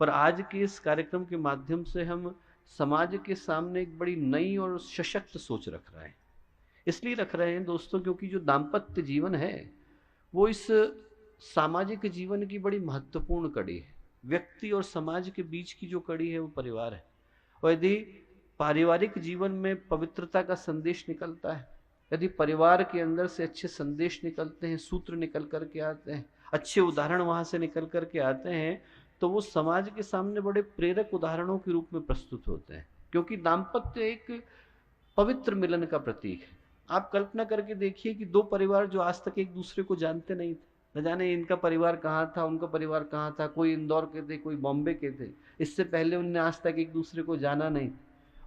पर आज के इस कार्यक्रम के माध्यम से हम समाज के सामने एक बड़ी नई और सशक्त सोच रख रहे हैं। इसलिए रख रहे हैं दोस्तों क्योंकि जो दाम्पत्य जीवन है वो इस सामाजिक जीवन की बड़ी महत्वपूर्ण कड़ी है। व्यक्ति और समाज के बीच की जो कड़ी है वो परिवार है। और यदि पारिवारिक जीवन में पवित्रता का संदेश निकलता है, यदि परिवार के अंदर से अच्छे संदेश निकलते हैं, सूत्र निकल कर के आते हैं, अच्छे उदाहरण वहां से निकल कर के आते हैं, तो वो समाज के सामने बड़े प्रेरक उदाहरणों के रूप में प्रस्तुत होते हैं। क्योंकि दाम्पत्य एक पवित्र मिलन का प्रतीक है। आप कल्पना करके देखिए कि दो परिवार जो आज तक एक दूसरे को जानते नहीं थे, न जाने इनका परिवार कहाँ था, उनका परिवार कहाँ था, कोई इंदौर के थे, कोई बॉम्बे के थे, इससे पहले उनने आज तक एक दूसरे को जाना नहीं,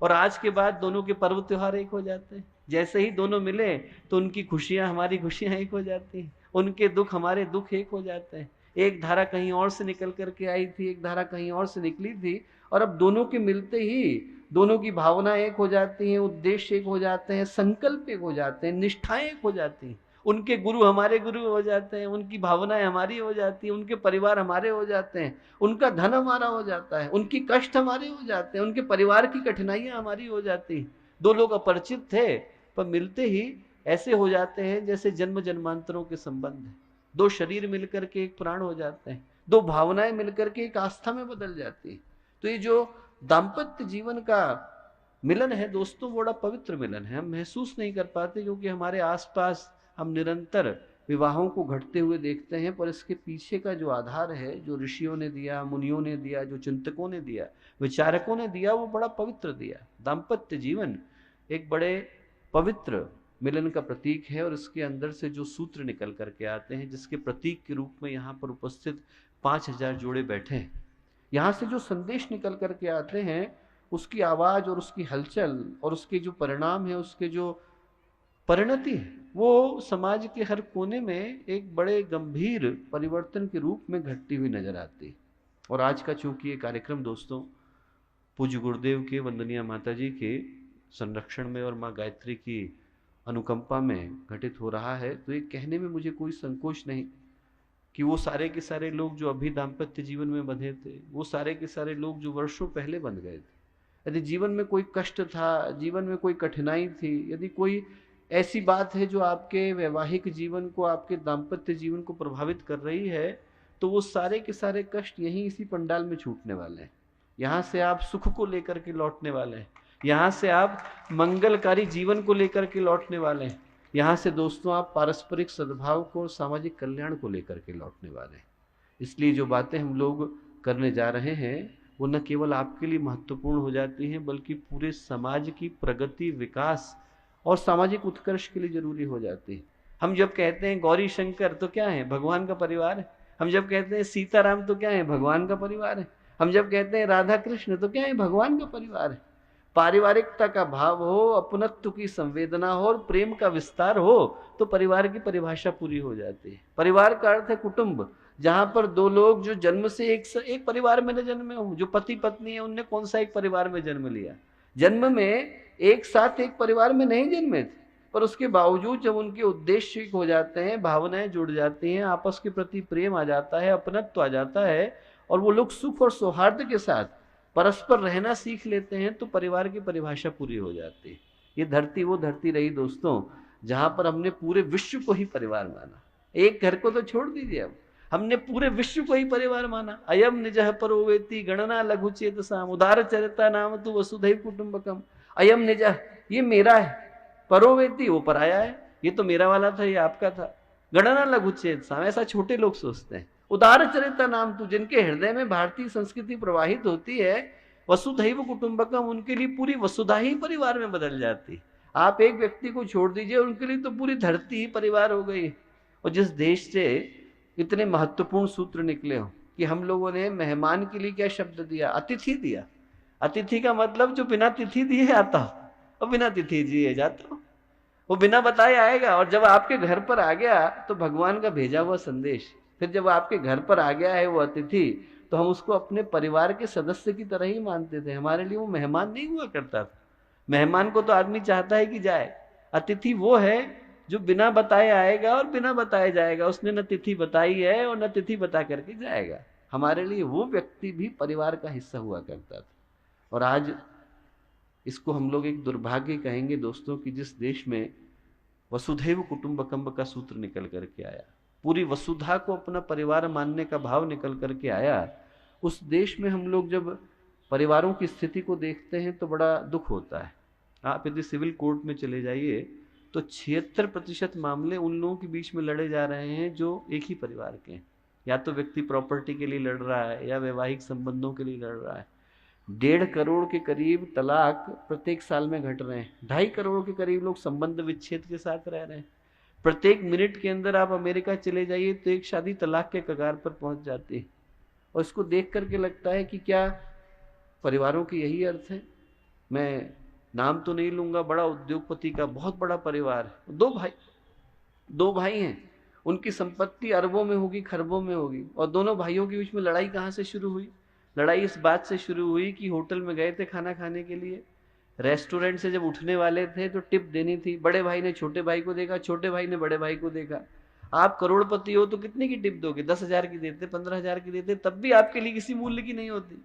और आज के बाद दोनों के पर्व त्योहार एक हो जाते हैं। जैसे ही दोनों मिले तो उनकी खुशियां हमारी खुशियां एक हो जाती हैं, उनके दुख हमारे दुख एक हो जाते हैं। एक धारा कहीं और से निकल करके आई थी, एक धारा कहीं और से निकली थी, और अब दोनों के मिलते ही दोनों की भावना एक हो जाती हैं, उद्देश्य एक हो जाते हैं, संकल्प एक हो जाते हैं, निष्ठाएं एक हो जाती हैं। उनके गुरु हमारे गुरु हो जाते हैं, उनकी भावनाएं हमारी हो जाती हैं, उनके परिवार हमारे हो जाते हैं, उनका धन हमारा हो जाता है, उनकी कष्ट हमारे हो जाते हैं, उनके परिवार की कठिनाइयां हमारी हो जाती हैं। दो लोग अपरिचित थे पर मिलते ही ऐसे हो जाते हैं जैसे जन्म जन्मांतरों के संबंध है। दो शरीर मिलकर के एक प्राण हो जाते हैं, दो भावनाएं मिलकर के एक आस्था में बदल जाती है। तो ये जो दाम्पत्य जीवन का मिलन है दोस्तों, बड़ा पवित्र मिलन है। हम महसूस नहीं कर पाते क्योंकि हमारे आसपास हम निरंतर विवाहों को घटते हुए देखते हैं, पर इसके पीछे का जो आधार है, जो ऋषियों ने दिया, मुनियों ने दिया, जो चिंतकों ने दिया, विचारकों ने दिया, वो बड़ा पवित्र दिया। दाम्पत्य जीवन एक बड़े पवित्र मिलन का प्रतीक है, और इसके अंदर से जो सूत्र निकल करके आते हैं, जिसके प्रतीक के रूप में यहाँ पर उपस्थित 5000 जोड़े बैठे हैं, यहाँ से जो संदेश निकल करके आते हैं, उसकी आवाज और उसकी हलचल और उसके जो परिणाम है, उसके जो परिणति है, वो समाज के हर कोने में एक बड़े गंभीर परिवर्तन के रूप में घटती हुई नजर आती है। और आज का चूंकि ये कार्यक्रम दोस्तों पूज्य गुरुदेव के, वंदनीय माता जी के संरक्षण में और माँ गायत्री की अनुकंपा में घटित हो रहा है, तो ये कहने में मुझे कोई संकोच नहीं कि वो सारे के सारे लोग जो अभी दाम्पत्य जीवन में बंधे थे, वो सारे के सारे लोग जो वर्षों पहले बंध गए थे। यदि जीवन में कोई कष्ट था, जीवन में कोई कठिनाई थी, यदि कोई ऐसी बात है जो आपके वैवाहिक जीवन को, आपके दाम्पत्य जीवन को प्रभावित कर रही है, तो वो सारे के सारे कष्ट यहीं इसी पंडाल में छूटने वाले हैं। यहाँ से आप सुख को लेकर के लौटने वाले हैं, यहाँ से आप मंगलकारी जीवन को लेकर के लौटने वाले हैं, यहाँ से दोस्तों आप पारस्परिक सद्भाव को, सामाजिक कल्याण को लेकर के लौटने वाले हैं। इसलिए जो बातें हम लोग करने जा रहे हैं वो न केवल आपके लिए महत्वपूर्ण हो जाती हैं, बल्कि पूरे समाज की प्रगति, विकास और सामाजिक उत्कर्ष के लिए जरूरी हो जाती है। हम जब कहते हैं गौरी शंकर तो क्या है? भगवान का परिवार है। हम जब कहते हैं सीताराम तो क्या है? भगवान का परिवार है। हम जब कहते हैं राधा कृष्ण तो क्या है? भगवान का परिवार है। पारिवारिकता का भाव हो, अपनत्व की संवेदना हो और प्रेम का विस्तार हो तो परिवार की परिभाषा पूरी हो जाती है। परिवार का अर्थ है कुटुंब, जहां पर दो लोग जो जन्म से एक परिवार में न जन्मे हो। जो पति पत्नी है उनने कौन सा एक परिवार में जन्म लिया? जन्म में एक साथ एक परिवार में नहीं जन्मे थे, पर उसके बावजूद जब उनके उद्देश्य हो जाते हैं, भावनाएं जुड़ जाती हैं, आपस के प्रति प्रेम आ जाता है, अपनत्व आ जाता है, और वो लोग सुख और सौहार्द के साथ परस्पर रहना सीख लेते हैं, तो परिवार की परिभाषा पूरी हो जाती है। ये धरती वो धरती रही दोस्तों जहां पर हमने पूरे विश्व को ही परिवार माना। एक घर को तो छोड़ दीजिए, अब हमने पूरे विश्व को ही परिवार माना। अयम निजः परो वेति गणना लघु चेतसाम उदार चरिता नाम तु वसुधैव कुटुंबकम। अयम निजः, ये मेरा है, परो वेति, वो पराया है, ये तो मेरा वाला था, ये आपका था। गणना लघु चेतसाम, ऐसा छोटे लोग सोचते हैं। उदार चरिता नाम तू, जिनके हृदय में भारतीय संस्कृति प्रवाहित होती है, वसुधैव कुटुंबकम, उनके लिए पूरी वसुधा ही परिवार में बदल जाती है। आप एक व्यक्ति को छोड़ दीजिए, उनके लिए तो पूरी धरती ही परिवार हो गई। और जिस देश से इतने महत्वपूर्ण सूत्र निकले हो कि हम लोगों ने मेहमान के लिए क्या शब्द दिया? अतिथि दिया। अतिथि का मतलब जो बिना तिथि दिए आता हो और बिना तिथि दिए जाता हो, वो बिना बताए आएगा। और जब आपके घर पर आ गया तो भगवान का भेजा हुआ संदेश, फिर जब आपके घर पर आ गया है वो अतिथि, तो हम उसको अपने परिवार के सदस्य की तरह ही मानते थे। हमारे लिए वो मेहमान नहीं हुआ करता था। मेहमान को तो आदमी चाहता है कि जाए, अतिथि वो है जो बिना बताए आएगा और बिना बताए जाएगा। उसने न तिथि बताई है और न तिथि बता करके जाएगा। हमारे लिए वो व्यक्ति भी परिवार का हिस्सा हुआ करता था। और आज इसको हम लोग एक दुर्भाग्य कहेंगे दोस्तों कि जिस देश में वसुधैव कुटुंबकम का सूत्र निकल करके आया, पूरी वसुधा को अपना परिवार मानने का भाव निकल करके आया, उस देश में हम लोग जब परिवारों की स्थिति को देखते हैं तो बड़ा दुख होता है। आप यदि सिविल कोर्ट में चले जाइए तो 76% मामले उन लोगों के बीच में लड़े जा रहे हैं जो एक ही परिवार के हैं। या तो व्यक्ति प्रॉपर्टी के लिए लड़ रहा है या वैवाहिक संबंधों के लिए लड़ रहा है। 1.5 करोड़ के करीब तलाक प्रत्येक साल में घट रहे हैं। 2.5 करोड़ के करीब लोग संबंध विच्छेद के साथ रह रहे हैं। प्रत्येक मिनट के अंदर आप अमेरिका चले जाइए तो एक शादी तलाक के कगार पर पहुंच जाती है। और इसको देख करके लगता है कि क्या परिवारों की यही अर्थ है। मैं नाम तो नहीं लूंगा, बड़ा उद्योगपति का बहुत बड़ा परिवार है, दो भाई हैं, उनकी संपत्ति अरबों में होगी, खरबों में होगी, और दोनों भाइयों के बीच में लड़ाई कहाँ से शुरू हुई? लड़ाई इस बात से शुरू हुई कि होटल में गए थे खाना खाने के लिए, रेस्टोरेंट से जब उठने वाले थे तो टिप देनी थी। बड़े भाई ने छोटे भाई को देखा, छोटे भाई ने बड़े भाई को देखा। आप करोड़पति हो तो कितने की टिप दोगे? 10,000 की देते, 15,000 की देते, तब भी आपके लिए किसी मूल्य की नहीं होती।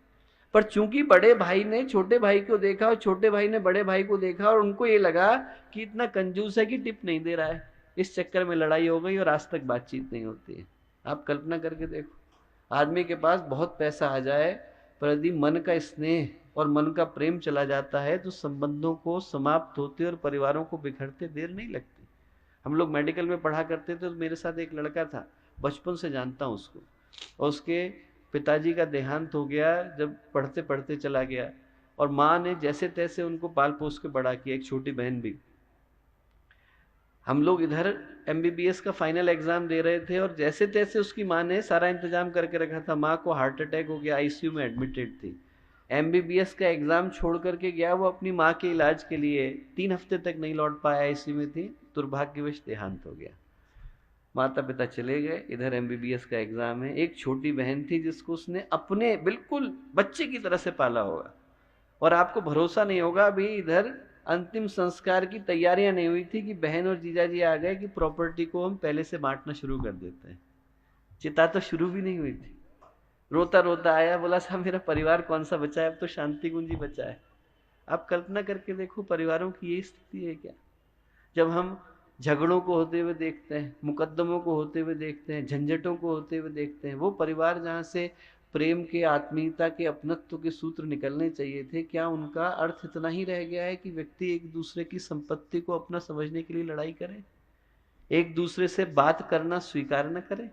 पर चूंकि बड़े भाई ने छोटे भाई को देखा और छोटे भाई ने बड़े भाई को देखा और उनको ये लगा कि इतना कंजूस है कि टिप नहीं दे रहा है, इस चक्कर में लड़ाई हो गई और आज तक बातचीत नहीं होती है। आप कल्पना करके देखो, आदमी के पास बहुत पैसा आ जाए पर यदि मन का स्नेह और मन का प्रेम चला जाता है तो संबंधों को समाप्त होते और परिवारों को बिखरते देर नहीं लगती। हम लोग मेडिकल में पढ़ा करते थे तो मेरे साथ एक लड़का था, बचपन से जानता हूँ उसको, और उसके पिताजी का देहांत हो गया जब पढ़ते पढ़ते चला गया, और माँ ने जैसे तैसे उनको पाल पोस के बड़ा किया, एक छोटी बहन भी। हम लोग इधर MBBS का फाइनल एग्जाम दे रहे थे और जैसे तैसे उसकी माँ ने सारा इंतजाम करके रखा था। माँ को हार्ट अटैक हो गया, ICU में एडमिटेड थी। MBBS का एग्जाम छोड़ करके गया वो अपनी माँ के इलाज के लिए, 3 हफ्ते तक नहीं लौट पाया, ICU में थी, दुर्भाग्यवश देहांत हो गया। माता पिता चले गए, इधर MBBS का एग्जाम है। एक छोटी बहन थी जिसको उसने अपने बिल्कुल बच्चे की तरह से पाला होगा, और आपको भरोसा नहीं होगा, अभी इधर अंतिम संस्कार की तैयारियां नहीं हुई थी कि बहन और जीजाजी आ गए कि प्रॉपर्टी को हम पहले से बांटना शुरू कर देते हैं। चिता तो शुरू भी नहीं हुई थी। रोता रोता आया, बोला साहब मेरा परिवार कौन सा बचा है, अब तो शांति कुंज ही बचा है। आप कल्पना करके देखो परिवारों की ये स्थिति है क्या। जब हम झगड़ों को होते हुए देखते हैं, मुकदमों को होते हुए देखते हैं, झंझटों को होते हुए देखते हैं, वो परिवार जहाँ से प्रेम के, आत्मीयता के, अपनत्व के सूत्र निकलने चाहिए थे, क्या उनका अर्थ इतना ही रह गया है कि व्यक्ति एक दूसरे की संपत्ति को अपना समझने के लिए लड़ाई करे, एक दूसरे से बात करना स्वीकार न करे,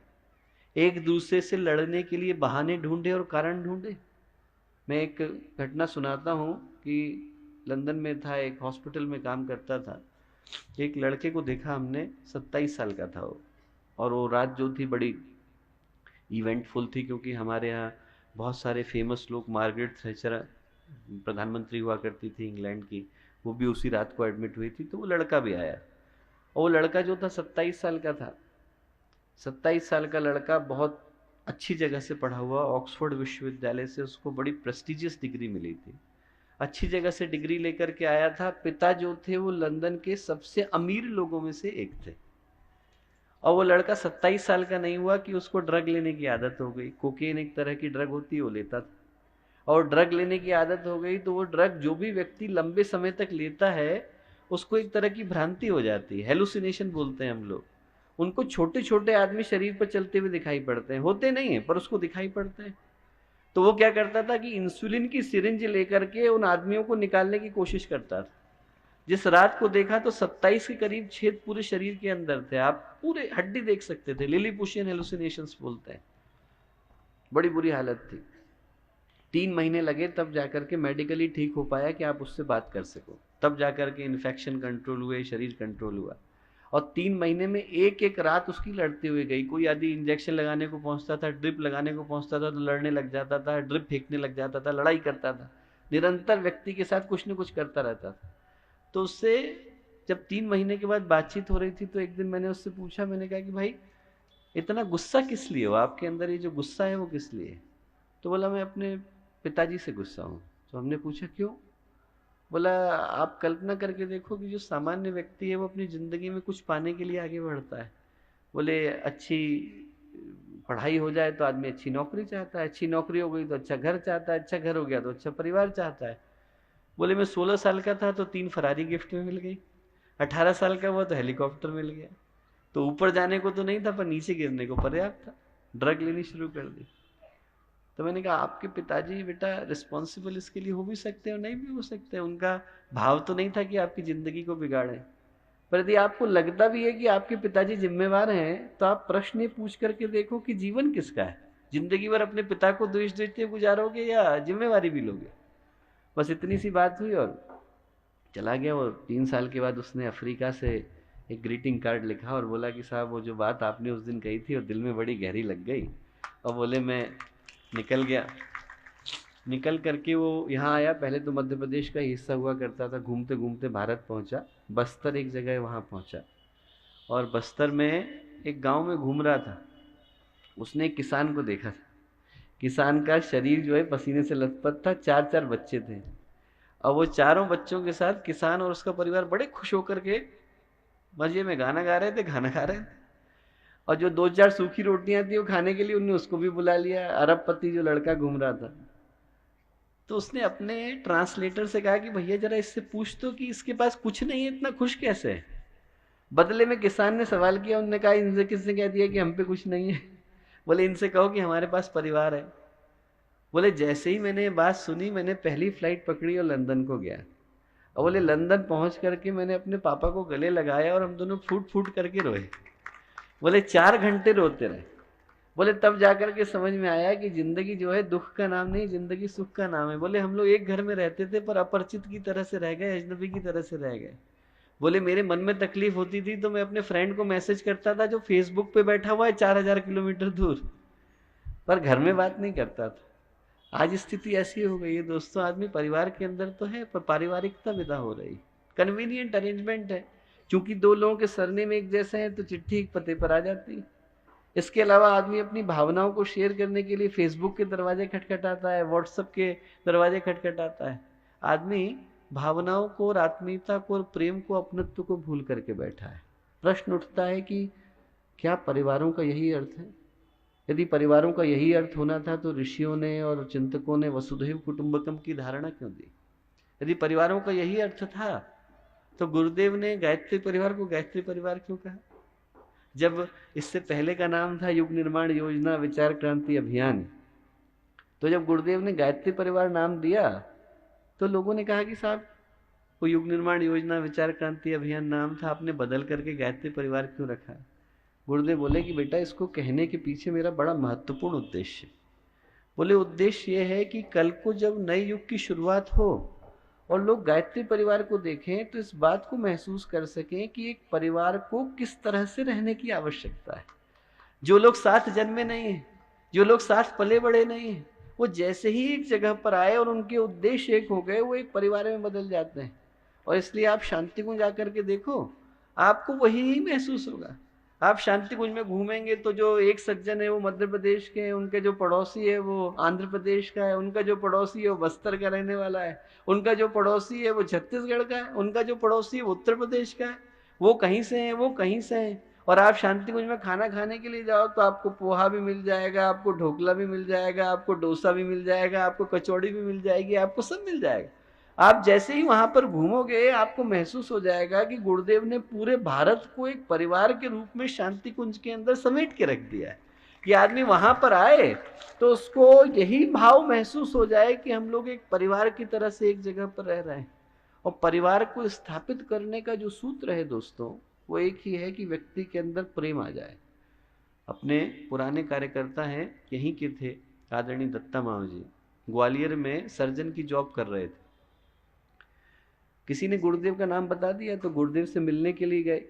एक दूसरे से लड़ने के लिए बहाने ढूंढे और कारण ढूंढे। मैं एक घटना सुनाता हूँ कि लंदन में था, एक हॉस्पिटल में काम करता था। एक लड़के को देखा हमने, 27 साल का था वो, और वो रात जो थी बड़ी इवेंटफुल थी क्योंकि हमारे यहाँ बहुत सारे फेमस लोग, मार्गरेट थैचर प्रधानमंत्री हुआ करती थी इंग्लैंड की, वो भी उसी रात को एडमिट हुई थी, तो वो लड़का भी आया। और वो लड़का जो था 27 साल का था। 27 साल का लड़का, बहुत अच्छी जगह से पढ़ा हुआ, ऑक्सफोर्ड विश्वविद्यालय से उसको बड़ी प्रेस्टिजियस डिग्री मिली थी, अच्छी जगह से डिग्री लेकर के आया था। पिता जो थे वो लंदन के सबसे अमीर लोगों में से एक थे, और वो लड़का 27 साल का नहीं हुआ कि उसको ड्रग लेने की आदत हो गई। कोकेन एक तरह की ड्रग होती है, वो लेता था, और ड्रग लेने की आदत हो गई तो वो ड्रग जो भी व्यक्ति लंबे समय तक लेता है उसको एक तरह की भ्रांति हो जाती है, हेलुसिनेशन बोलते हैं हम लोग। उनको छोटे छोटे आदमी शरीर पर चलते हुए दिखाई पड़ते हैं, होते नहीं है पर उसको दिखाई पड़ते हैं। तो वो क्या करता था कि इंसुलिन की सिरिंज लेकर के उन आदमियों को निकालने की कोशिश करता था। जिस रात को देखा तो 27 के करीब छेद पूरे शरीर के अंदर थे, आप पूरे हड्डी देख सकते थे, लिलीपुशियन हेलुसिनेशंस बोलते हैं। बड़ी बुरी हालत थी। 3 महीने लगे तब जाकर के मेडिकली ठीक हो पाया कि आप उससे बात कर सको, तब जाकर के इन्फेक्शन कंट्रोल हुए, शरीर कंट्रोल हुआ। और 3 महीने में एक एक रात उसकी लड़ते हुए गई। कोई यदि इंजेक्शन लगाने को पहुंचता था, ड्रिप लगाने को पहुंचता था तो लड़ने लग जाता था, ड्रिप फेंकने लग जाता था, लड़ाई करता था, निरंतर व्यक्ति के साथ कुछ न कुछ करता रहता था। तो उससे जब 3 महीने के बाद बातचीत हो रही थी तो एक दिन मैंने उससे पूछा, मैंने कहा कि भाई इतना गुस्सा किस लिए हो, आपके अंदर ये जो गुस्सा है वो किस लिए? तो बोला मैं अपने पिताजी से गुस्सा हूँ। तो हमने पूछा क्यों? बोला आप कल्पना करके देखो कि जो सामान्य व्यक्ति है वो अपनी ज़िंदगी में कुछ पाने के लिए आगे बढ़ता है। बोले अच्छी पढ़ाई हो जाए तो आदमी अच्छी नौकरी चाहता है, अच्छी नौकरी हो गई तो अच्छा घर चाहता है, अच्छा घर हो गया तो अच्छा परिवार चाहता है। बोले मैं 16 साल का था तो 3 फरारी गिफ्ट में मिल गई, 18 साल का हुआ तो हेलीकॉप्टर मिल गया। तो ऊपर जाने को तो नहीं था पर नीचे गिरने को पर्याप्त था, ड्रग लेनी शुरू कर दी। तो मैंने कहा आपके पिताजी बेटा रिस्पॉन्सिबल इसके लिए हो भी सकते हैं और नहीं भी हो सकते हैं, उनका भाव तो नहीं था कि आपकी ज़िंदगी को बिगाड़ें। पर यदि आपको लगता भी है कि आपके पिताजी जिम्मेवार हैं तो आप प्रश्न ये पूछ करके देखो कि जीवन किसका है, जिंदगी भर अपने पिता को द्वेष देते गुजारोगे या जिम्मेवारी भी लोगे। बस इतनी सी बात हुई और चला गया। और 3 साल के बाद उसने अफ्रीका से एक ग्रीटिंग कार्ड लिखा और बोला कि साहब वो जो बात आपने उस दिन कही थी और दिल में बड़ी गहरी लग गई। और बोले मैं निकल गया। निकल करके वो यहाँ आया, पहले तो मध्य प्रदेश का हिस्सा हुआ करता था, घूमते घूमते भारत पहुँचा, बस्तर एक जगह वहाँ पहुँचा। और बस्तर में एक गांव में घूम रहा था, उसने एक किसान को देखा था। किसान का शरीर जो है पसीने से लथपथ था, 4-4 बच्चे थे। और वो चारों बच्चों के साथ किसान और उसका परिवार बड़े खुश होकर के मजे में गाना गा रहे थे, खाना खा रहे थे। और जो 2-4 सूखी रोटियां थी वो खाने के लिए उनने उसको भी बुला लिया, अरबपति जो लड़का घूम रहा था। तो उसने अपने ट्रांसलेटर से कहा कि भैया जरा इससे पूछ तो कि इसके पास कुछ नहीं है, इतना खुश कैसे है। बदले में किसान ने सवाल किया, उनने कहा इनसे किसने कह दिया कि हम पे कुछ नहीं है। बोले इनसे कहो कि हमारे पास परिवार है। बोले जैसे ही मैंने ये बात सुनी मैंने पहली फ्लाइट पकड़ी और लंदन को गया। और बोले लंदन पहुंच करके मैंने अपने पापा को गले लगाया और हम दोनों फूट फूट करके रोए। बोले 4 घंटे रोते रहे। बोले तब जाकर के समझ में आया कि जिंदगी जो है दुख का नाम नहीं, जिंदगी सुख का नाम है। बोले हम लोग एक घर में रहते थे पर अपरिचित की तरह से रह गए, अजनबी की तरह से रह गए। बोले मेरे मन में तकलीफ होती थी तो मैं अपने फ्रेंड को मैसेज करता था जो फेसबुक पे बैठा हुआ है 4000 किलोमीटर दूर, पर घर में बात नहीं करता था। आज स्थिति ऐसी हो गई है दोस्तों, आदमी परिवार के अंदर तो है पर पारिवारिकता विदा हो रही। कन्वीनियंट अरेंजमेंट है, क्योंकि 2 लोगों के सरनेम एक जैसे हैं तो चिट्ठी एक पते पर आ जाती है। इसके अलावा आदमी अपनी भावनाओं को शेयर करने के लिए फेसबुक के दरवाजे खटखटाता है, व्हाट्सएप के दरवाजे खटखटाता है। आदमी भावनाओं को और आत्मीयता को और प्रेम को, अपनत्व को भूल करके बैठा है। प्रश्न उठता है कि क्या परिवारों का यही अर्थ है? यदि परिवारों का यही अर्थ होना था तो ऋषियों ने और चिंतकों ने वसुधैव कुटुंबकम की धारणा क्यों दी? यदि परिवारों का यही अर्थ था तो गुरुदेव ने गायत्री परिवार को गायत्री परिवार क्यों कहा? जब इससे पहले का नाम था युग निर्माण योजना विचार क्रांति अभियान, तो जब गुरुदेव ने गायत्री परिवार नाम दिया तो लोगों ने कहा कि साहब वो युग निर्माण योजना विचार क्रांति अभियान नाम था, आपने बदल करके गायत्री परिवार क्यों रखा? गुरुदेव बोले कि बेटा इसको कहने के पीछे मेरा बड़ा महत्वपूर्ण उद्देश्य है। बोले उद्देश्य ये है कि कल को जब नए युग की शुरुआत हो और लोग गायत्री परिवार को देखें तो इस बात को महसूस कर सकें कि एक परिवार को किस तरह से रहने की आवश्यकता है। जो लोग साथ जन्मे नहीं हैं, जो लोग साथ पले बड़े नहीं हैं, वो जैसे ही एक जगह पर आए और उनके उद्देश्य एक हो गए वो एक परिवार में बदल जाते हैं। और इसलिए आप शांति कुंज आकर के देखो, आपको वही ही महसूस होगा। आप शांति कुंज में घूमेंगे तो जो एक सज्जन है वो मध्य प्रदेश के हैं, उनके जो पड़ोसी है वो आंध्र प्रदेश का है, उनका जो पड़ोसी है वो बस्तर का रहने वाला है, उनका जो पड़ोसी है वो छत्तीसगढ़ का है, उनका जो पड़ोसी है वो उत्तर प्रदेश का है, वो कहीं से है, वो कहीं से है। और आप शांति कुंज में खाना खाने के लिए जाओ तो आपको पोहा भी मिल जाएगा, आपको ढोकला भी मिल जाएगा, आपको डोसा भी मिल जाएगा, आपको कचौड़ी भी मिल जाएगी, आपको सब मिल जाएगा। आप जैसे ही वहां पर घूमोगे आपको महसूस हो जाएगा कि गुरुदेव ने पूरे भारत को एक परिवार के रूप में शांति कुंज के अंदर समेट के रख दिया है कि आदमी वहां पर आए तो उसको यही भाव महसूस हो जाए कि हम लोग एक परिवार की तरह से एक जगह पर रह रहे हैं। और परिवार को स्थापित करने का जो सूत्र है दोस्तों वो एक ही है कि व्यक्ति के अंदर प्रेम आ जाए। अपने पुराने कार्यकर्ता हैं, यहीं के थे, आदरणीय दत्ता माव जी, ग्वालियर में सर्जन की जॉब कर रहे थे। किसी ने गुरुदेव का नाम बता दिया तो गुरुदेव से मिलने के लिए गए।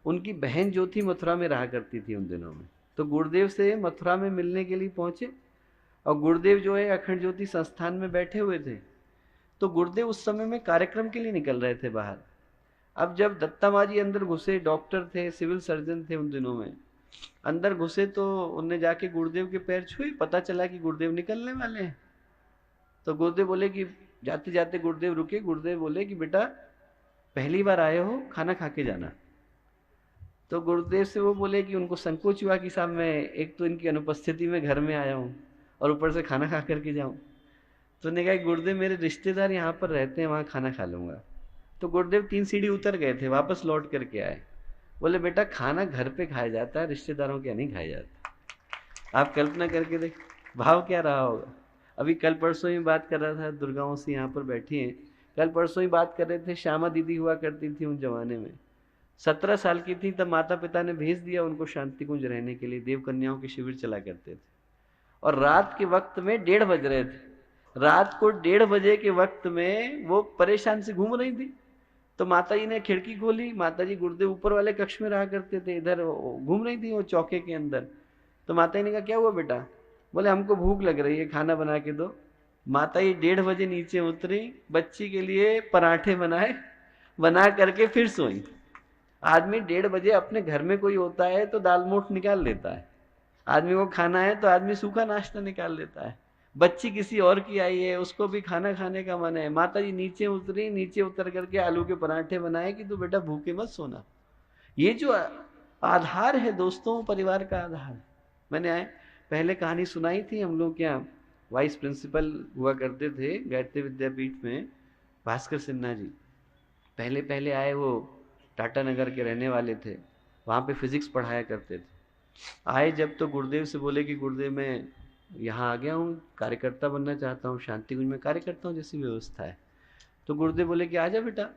उनकी बहन जो थी मथुरा में रहा करती थी उन दिनों में, तो गुरुदेव से मथुरा में मिलने के लिए पहुंचे। और गुरुदेव जो है अखंड ज्योति संस्थान में बैठे हुए थे। तो गुरुदेव उस समय में कार्यक्रम के लिए निकल रहे थे बाहर। अब जब दत्ता माँ जी अंदर घुसे, डॉक्टर थे, सिविल सर्जन थे उन दिनों में, अंदर घुसे तो उनने जाके गुरुदेव के पैर छुए, पता चला कि गुरुदेव निकलने वाले हैं। तो गुरुदेव बोले कि जाते जाते गुरुदेव रुके, गुरुदेव बोले कि बेटा पहली बार आए हो, खाना खा के जाना। तो गुरुदेव से वो बोले कि उनको संकोच हुआ कि साहब मैं एक तो इनकी अनुपस्थिति में घर में आया हूँ और ऊपर से खाना खा करके जाऊँ। तो उन्होंने कहा गुरुदेव मेरे रिश्तेदार यहाँ पर रहते हैं, वहाँ खाना खा लूँगा। तो गुरुदेव 3 सीढ़ी उतर गए थे, वापस लौट करके आए। बोले बेटा खाना घर पे खाया जाता है, रिश्तेदारों के यहाँ नहीं खाया जाता। आप कल्पना करके देख भाव क्या रहा होगा। अभी कल परसों ही बात कर रहा था, दुर्गाओं से यहाँ पर बैठी हैं, कल परसों ही बात कर रहे थे, श्यामा दीदी हुआ करती थी उन जमाने में, 17 साल की थी तब माता पिता ने भेज दिया उनको शांति कुंज रहने के लिए, देव कन्याओं के शिविर चला करते थे। और रात के वक्त में 1:30 बज रहे थे, रात को 1:30 बजे के वक्त में वो परेशान से घूम रही थी। तो माता जी ने खिड़की खोली, माता जी गुरुदेव ऊपर वाले कक्ष में रहा करते थे, इधर घूम रही थी वो चौके के अंदर। तो माता जी ने कहा क्या हुआ बेटा? बोले हमको भूख लग रही है, खाना बना के दो। माता जी 1:30 बजे नीचे उतरी, बच्ची के लिए पराठे बनाए, बना करके फिर सोई। आदमी 1:30 बजे अपने घर में कोई होता है तो दाल मोठ निकाल लेता है, आदमी को खाना है तो आदमी सूखा नाश्ता निकाल लेता है। बच्ची किसी और की आई है, उसको भी खाना खाने का मन है, माता जी नीचे उतरी, नीचे उतर करके आलू के पराठे बनाए कि तू बेटा भूखे मत सोना। ये जो आधार है दोस्तों, परिवार का आधार। मैंने पहले कहानी सुनाई थी, हम लोग क्या वाइस प्रिंसिपल हुआ करते थे गायत्री विद्यापीठ में, भास्कर सिन्हा जी पहले पहले आए, वो टाटा नगर के रहने वाले थे, वहाँ पे फिजिक्स पढ़ाया करते थे। आए जब तो गुरुदेव से बोले कि गुरुदेव मैं यहाँ आ गया हूँ, कार्यकर्ता बनना चाहता हूँ, शांति कुंज में कार्य करता हूँ जैसी व्यवस्था है। तो गुरुदेव बोले कि आजा बेटा,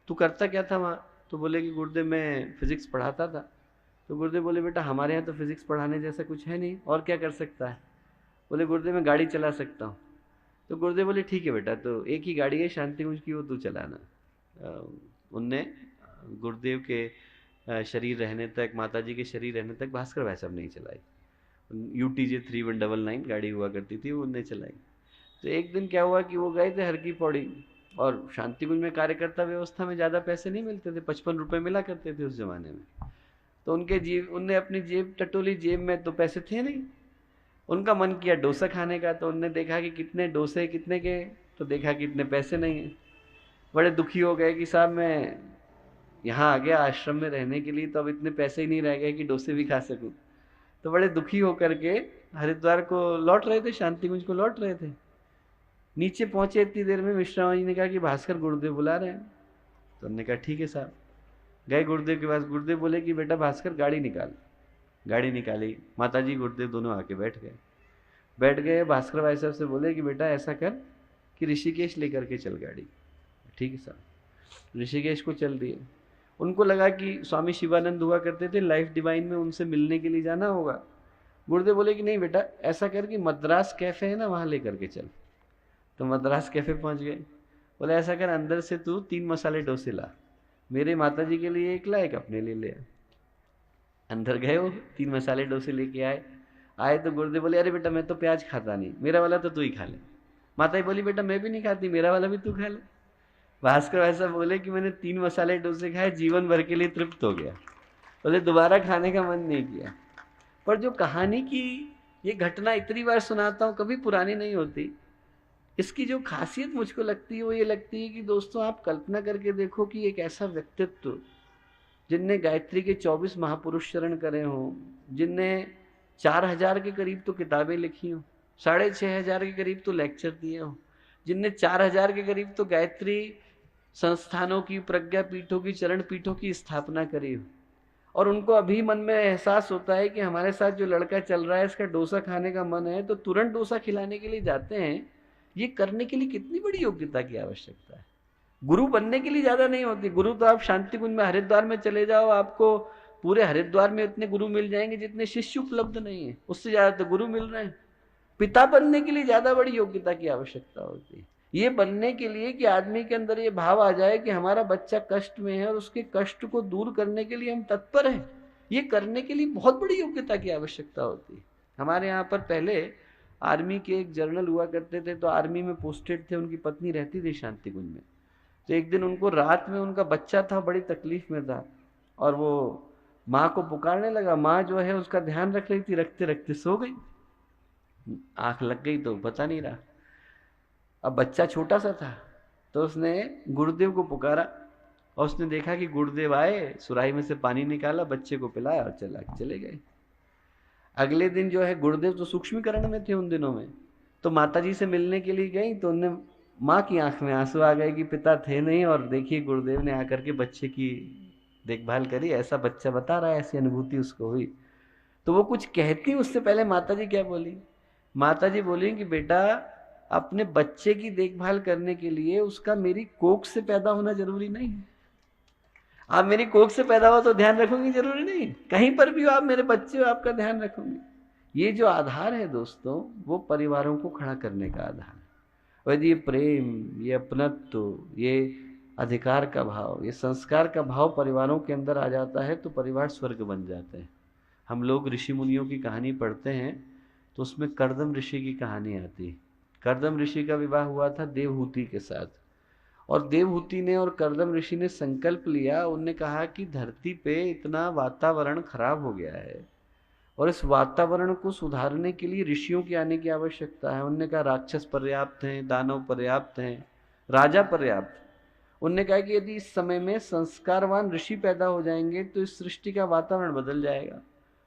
तू करता क्या था वहाँ? तो बोले कि गुरुदेव मैं फिजिक्स पढ़ाता था। तो गुरुदेव बोले बेटा हमारे यहाँ तो फिजिक्स पढ़ाने जैसा कुछ है नहीं, और क्या कर सकता है? बोले गुरुदेव मैं गाड़ी चला सकता हूँ। तो गुरुदेव बोले ठीक है बेटा, तो एक ही गाड़ी है शांति कुंज की, वो तू चलाना। उनने गुरुदेव के शरीर रहने तक, माता जी के शरीर रहने तक भास्कर भाई साहब नहीं चलाई। UTJ 3199 गाड़ी हुआ करती थी, वो उनने चलाई। तो एक दिन क्या हुआ कि वो गए थे हर की पौड़ी, और शांति कुंज में कार्यकर्ता व्यवस्था में ज़्यादा पैसे नहीं मिलते थे, 55 रुपये मिला करते थे उस जमाने में। तो उनने अपनी जेब टटोली, जेब में तो पैसे थे नहीं। उनका मन किया डोसा खाने का, तो उनने देखा कि कितने डोसे कितने के, तो देखा कि इतने पैसे नहीं हैं। बड़े दुखी हो गए कि साहब मैं यहाँ आ गया आश्रम में रहने के लिए, तो अब इतने पैसे ही नहीं रह गए कि डोसे भी खा सकूं। तो बड़े दुखी होकर के हरिद्वार को लौट रहे थे, शांति कुंज को लौट रहे थे। नीचे पहुंचे इतनी देर में मिश्रा जी ने कहा कि भास्कर गुरुदेव बुला रहे हैं। तो उन्होंने कहा ठीक है साहब। गए गुरुदेव के पास, गुरुदेव बोले कि बेटा भास्कर गाड़ी निकाल। गाड़ी निकाली, माता जी गुरुदेव दोनों आके बैठ गए। भास्कर भाई साहब से बोले कि बेटा ऐसा कर कि ऋषिकेश लेकर के चल गाड़ी। ठीक है साहब। ऋषिकेश को चल दिए। उनको लगा कि स्वामी शिवानंद हुआ करते थे लाइफ डिवाइन में, उनसे मिलने के लिए जाना होगा। गुरुदेव बोले कि नहीं बेटा ऐसा कर कि मद्रास कैफे है ना, वहाँ लेकर के चल। तो मद्रास कैफे पहुँच गए। बोले ऐसा कर अंदर से तू 3 मसाले डोसे ला, मेरे माता जी के लिए एक ला, एक अपने लिए ले। अंदर गए, वो 3 मसाले डोसे लेके आए तो गुरुदेव बोले अरे बेटा मैं तो प्याज खाता नहीं, मेरा वाला तो तू ही खा ले। माता जी बोली बेटा मैं भी नहीं खाती, मेरा वाला भी तू खा ले। भास्कर ऐसा बोले कि मैंने 3 मसाले डोसे खाए, जीवन भर के लिए तृप्त हो गया। बोले दोबारा खाने का मन नहीं किया। पर जो कहानी की ये घटना इतनी बार सुनाता हूँ, कभी पुरानी नहीं होती। इसकी जो खासियत मुझको लगती है वो ये लगती है कि दोस्तों आप कल्पना करके देखो कि एक ऐसा व्यक्तित्व जिनने गायत्री के 24 महापुरुष शरण करे हों, जिनने 4000 के करीब तो किताबें लिखी हों, 6500 के करीब तो लेक्चर दिए हों, जिनने 4000 के करीब तो गायत्री संस्थानों की, प्रज्ञा पीठों की, चरण पीठों की स्थापना करी हो, और उनको अभी मन में एहसास होता है कि हमारे साथ जो लड़का चल रहा है इसका डोसा खाने का मन है, तो तुरंत डोसा खिलाने के लिए जाते हैं। ये करने के लिए कितनी बड़ी योग्यता की आवश्यकता है। गुरु बनने के लिए ज्यादा नहीं होती। गुरु तो आप शांति कुंज में हरिद्वार में चले जाओ, आपको पूरे हरिद्वार में इतने गुरु मिल जाएंगे जितने शिष्य उपलब्ध नहीं है, उससे ज्यादा तो गुरु मिल रहे हैं। पिता बनने के लिए ज्यादा बड़ी योग्यता की आवश्यकता होती है। ये बनने के लिए कि आदमी के अंदर ये भाव आ जाए कि हमारा बच्चा कष्ट में है और उसके कष्ट को दूर करने के लिए हम तत्पर हैं, ये करने के लिए बहुत बड़ी योग्यता की आवश्यकता होती है। हमारे यहाँ पर पहले आर्मी के एक जर्नल हुआ करते थे, तो आर्मी में पोस्टेड थे, उनकी पत्नी रहती थी शांति कुंज में। तो एक दिन उनको रात में, उनका बच्चा था बड़ी तकलीफ में था, और वो माँ को पुकारने लगा। माँ जो है उसका ध्यान रख रही थी, रखते रखते सो गई, आंख लग गई तो पता नहीं रहा। अब बच्चा छोटा सा था, तो उसने गुरुदेव को पुकारा, और उसने देखा कि गुरुदेव आए, सुराही में से पानी निकाला, बच्चे को पिलाया और चले गए। अगले दिन जो है गुरुदेव तो सूक्ष्मीकरण में थे उन दिनों में, तो माताजी से मिलने के लिए गई, तो उन्हें माँ की आंख में आंसू आ गए कि पिता थे नहीं, और देखिए गुरुदेव ने आकर के बच्चे की देखभाल करी, ऐसा बच्चा बता रहा है, ऐसी अनुभूति उसको हुई। तो वो कुछ कहती उससे पहले माताजी क्या बोली? माताजी बोली कि बेटा, अपने बच्चे की देखभाल करने के लिए उसका मेरी कोख से पैदा होना जरूरी नहीं है। आप मेरी कोख से पैदा हो तो ध्यान रखूंगी जरूरी नहीं, कहीं पर भी हो आप मेरे बच्चे हो, आपका ध्यान रखूंगी। ये जो आधार है दोस्तों, वो परिवारों को खड़ा करने का आधार है। और यदि ये प्रेम, ये अपनत्व, ये अधिकार का भाव, ये संस्कार का भाव परिवारों के अंदर आ जाता है तो परिवार स्वर्ग बन जाते हैं। हम लोग ऋषि मुनियों की कहानी पढ़ते हैं तो उसमें कर्दम ऋषि की कहानी आती है। कर्दम ऋषि का विवाह हुआ था देवहूति के साथ, और देवहूति ने और कर्दम ऋषि ने संकल्प लिया। उनने कहा कि धरती पे इतना वातावरण खराब हो गया है और इस वातावरण को सुधारने के लिए ऋषियों के आने की आवश्यकता है। उनने कहा राक्षस पर्याप्त हैं, दानव पर्याप्त हैं, राजा पर्याप्त। उनने कहा कि यदि इस समय में संस्कारवान ऋषि पैदा हो जाएंगे तो इस सृष्टि का वातावरण बदल जाएगा।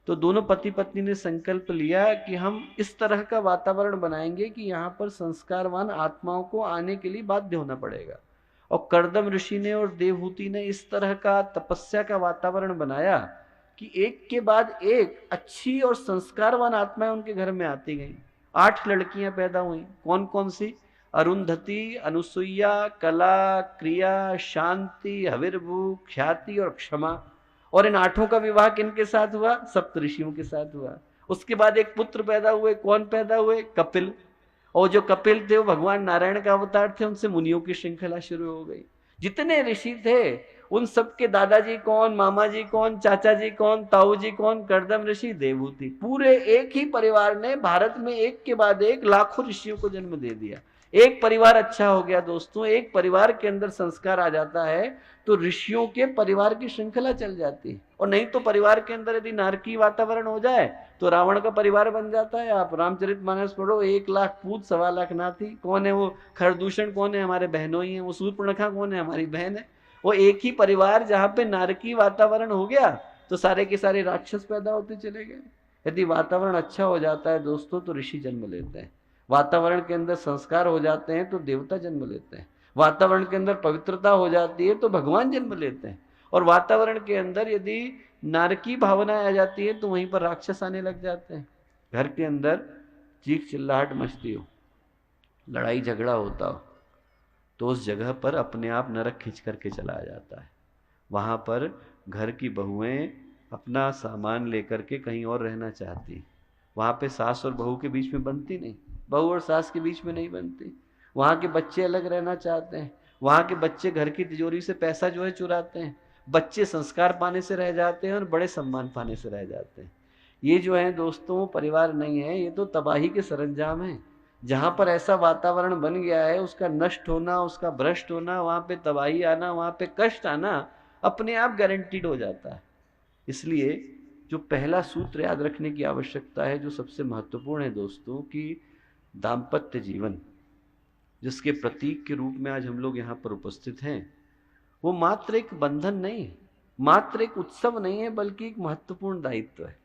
तो दोनों पति पत्नी ने संकल्प लिया कि हम इस तरह का वातावरण बनाएंगे कि यहाँ पर संस्कारवान आत्माओं को आने के लिए बाध्य होना पड़ेगा। और कर्दम ऋषि ने और देवहूति ने इस तरह का तपस्या का वातावरण बनाया कि एक के बाद एक अच्छी और संस्कारवान आत्माएं उनके घर में आती गईं। 8 लड़कियां पैदा हुई। कौन कौन सी? अरुंधति, अनुसुईया, कला, क्रिया, शांति, हविर्भू, ख्याति और क्षमा। और इन 8 का विवाह किनके साथ हुआ? सप्तऋषियों के साथ हुआ। उसके बाद एक पुत्र पैदा हुए। कौन पैदा हुए? कपिल। और जो कपिल थे वो भगवान नारायण का अवतार थे, उनसे मुनियों की श्रृंखला शुरू हो गई। जितने ऋषि थे उन सबके दादाजी कौन, मामा जी कौन, चाचा जी कौन, ताऊ जी कौन? कर्दम ऋषि, देवहूति। पूरे एक ही परिवार ने भारत में एक के बाद एक लाखों ऋषियों को जन्म दे दिया। एक परिवार अच्छा हो गया दोस्तों, एक परिवार के अंदर संस्कार आ जाता है तो ऋषियों के परिवार की श्रृंखला चल जाती है। और नहीं तो परिवार के अंदर यदि नारकी वातावरण हो जाए तो रावण का परिवार बन जाता है। आप रामचरितमानस पढ़ो, 1 लाख पूत, 1.25 लाख नाती। कौन है वो? खरदूषण कौन है? हमारे बहनों ही है। वो शूर्पणखा कौन है? हमारी बहन है। वो एक ही परिवार जहां पे नारकी वातावरण हो गया तो सारे के सारे राक्षस पैदा होते चले गए। यदि वातावरण अच्छा हो जाता है दोस्तों तो ऋषि जन्म लेते हैं। वातावरण के अंदर संस्कार हो जाते हैं तो देवता जन्म लेते हैं। वातावरण के अंदर पवित्रता हो जाती है तो भगवान जन्म लेते हैं। और वातावरण के अंदर यदि नारकी भावना आ जाती है तो वहीं पर राक्षस आने लग जाते हैं। घर के अंदर चीख चिल्लाहट मचती हो, लड़ाई झगड़ा होता हो, तो उस जगह पर अपने आप नरक खींच करके चला जाता है। वहां पर घर की बहुएं अपना सामान लेकर के कहीं और रहना चाहती, वहां पे सास और बहू के बीच में बनती नहीं, बहू और सास के बीच में नहीं बनती। वहां के बच्चे अलग रहना चाहते हैं। वहां के बच्चे घर की तिजोरी से पैसा जो है चुराते हैं। बच्चे संस्कार पाने से रह जाते हैं और बड़े सम्मान पाने से रह जाते हैं। ये जो है दोस्तों परिवार नहीं है, ये तो तबाही के सरंजाम है। जहां पर ऐसा वातावरण बन गया है उसका नष्ट होना, उसका भ्रष्ट होना, वहां पे तबाही आना, वहां पे कष्ट आना अपने आप गारंटीड हो जाता है। इसलिए जो पहला सूत्र याद रखने की आवश्यकता है, जो सबसे महत्वपूर्ण है दोस्तों, कि दाम्पत्य जीवन जिसके प्रतीक के रूप में आज हम लोग यहाँ पर उपस्थित हैं, वो मात्र एक बंधन नहीं, मात्र एक उत्सव नहीं है, बल्कि एक महत्वपूर्ण दायित्व है।